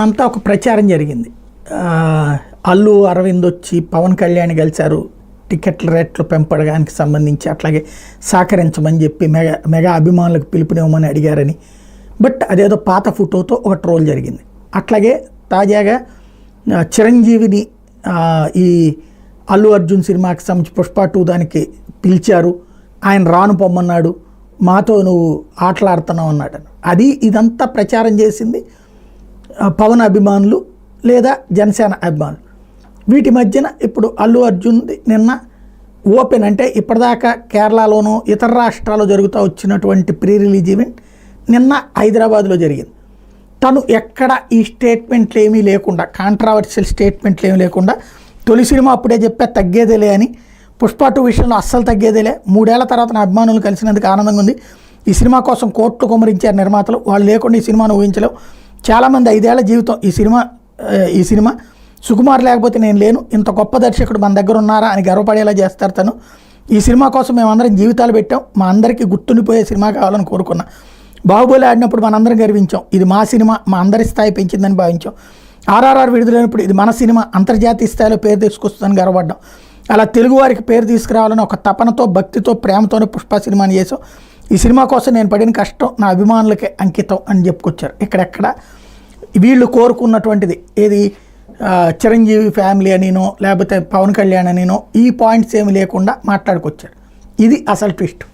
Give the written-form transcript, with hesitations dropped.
అంతా ఒక ప్రచారం జరిగింది. అల్లు అరవింద్ వచ్చి పవన్ కళ్యాణ్ కలిశారు, టికెట్ల రేట్లు పెంపడానికి సంబంధించి అట్లాగే సహకరించమని చెప్పి మెగా అభిమానులకు పిలుపునివ్వమని అడిగారని. బట్ అదేదో పాత ఫోటోతో ఒక ట్రోల్ జరిగింది. అట్లాగే తాజాగా చిరంజీవిని ఈ అల్లు అర్జున్ సినిమాకి సంబంధించి పుష్ప 2 దానికి పిలిచారు, ఆయన రాను పొమ్మన్నాడు, మాతో నువ్వు ఆటలాడుతున్నావు అన్నాడు. అది ఇదంతా ప్రచారం చేసింది పవన్ అభిమానులు లేదా జనసేన అభిమానులు. వీటి మధ్యన ఇప్పుడు అల్లు అర్జున్ నిన్న ఓపెన్, అంటే ఇప్పటిదాకా కేరళలోనూ ఇతర రాష్ట్రాల్లో జరుగుతూ వచ్చినటువంటి ప్రీ రిలీజ్ ఈవెంట్ నిన్న హైదరాబాద్లో జరిగింది. తను ఎక్కడ ఈ స్టేట్మెంట్లు ఏమీ లేకుండా, కాంట్రావర్షియల్ స్టేట్మెంట్లు ఏమీ లేకుండా, తొలి సినిమా అప్పుడే చెప్పే తగ్గేదేలే అని, పుష్ప 2 విషయంలో అస్సలు తగ్గేదేలే, 3 ఏళ్ల తర్వాత నా అభిమానులు కలిసినందుకు ఆనందంగా ఉంది, ఈ సినిమా కోసం కోట్లు కుమ్మరించారు నిర్మాతలు, వాళ్ళు లేకుండా ఈ సినిమాను ఊహించలేవు, చాలామంది 5 ఏళ్ల జీవితం ఈ సినిమా సుకుమార్ లేకపోతే నేను లేను, ఇంత గొప్ప దర్శకుడు మన దగ్గర ఉన్నారా అని గర్వపడేలా చేస్తారు తను, ఈ సినిమా కోసం మేమందరం జీవితాలు పెట్టాం, మా అందరికీ గుర్తుండిపోయే సినిమా కావాలని కోరుకున్నా, బాహుబలి ఆడినప్పుడు మనందరం గర్వించాం, ఇది మా సినిమా మా అందరి స్థాయి పెంచిందని భావించాం, ఆర్ఆర్ఆర్ విడుదలైనప్పుడు ఇది మన సినిమా అంతర్జాతీయ స్థాయిలో పేరు తీసుకొస్తుందని గర్వపడ్డాం, అలా తెలుగు వారికి పేరు తీసుకురావాలని ఒక తపనతో భక్తితో ప్రేమతోనే పుష్ప సినిమాని చేసాం, ఈ సినిమా కోసం నేను పడిన కష్టం నా అభిమానులకే అంకితం అని చెప్పుకొచ్చారు. ఇక్కడెక్కడ వీళ్ళు కోరుకున్నటువంటిది ఏది, చిరంజీవి ఫ్యామిలీ అనినో లేకపోతే పవన్ కళ్యాణ్ అనినో ఈ పాయింట్స్ ఏమి లేకుండా మాట్లాడుకొచ్చారు. ఇది అసలు ట్విస్ట్.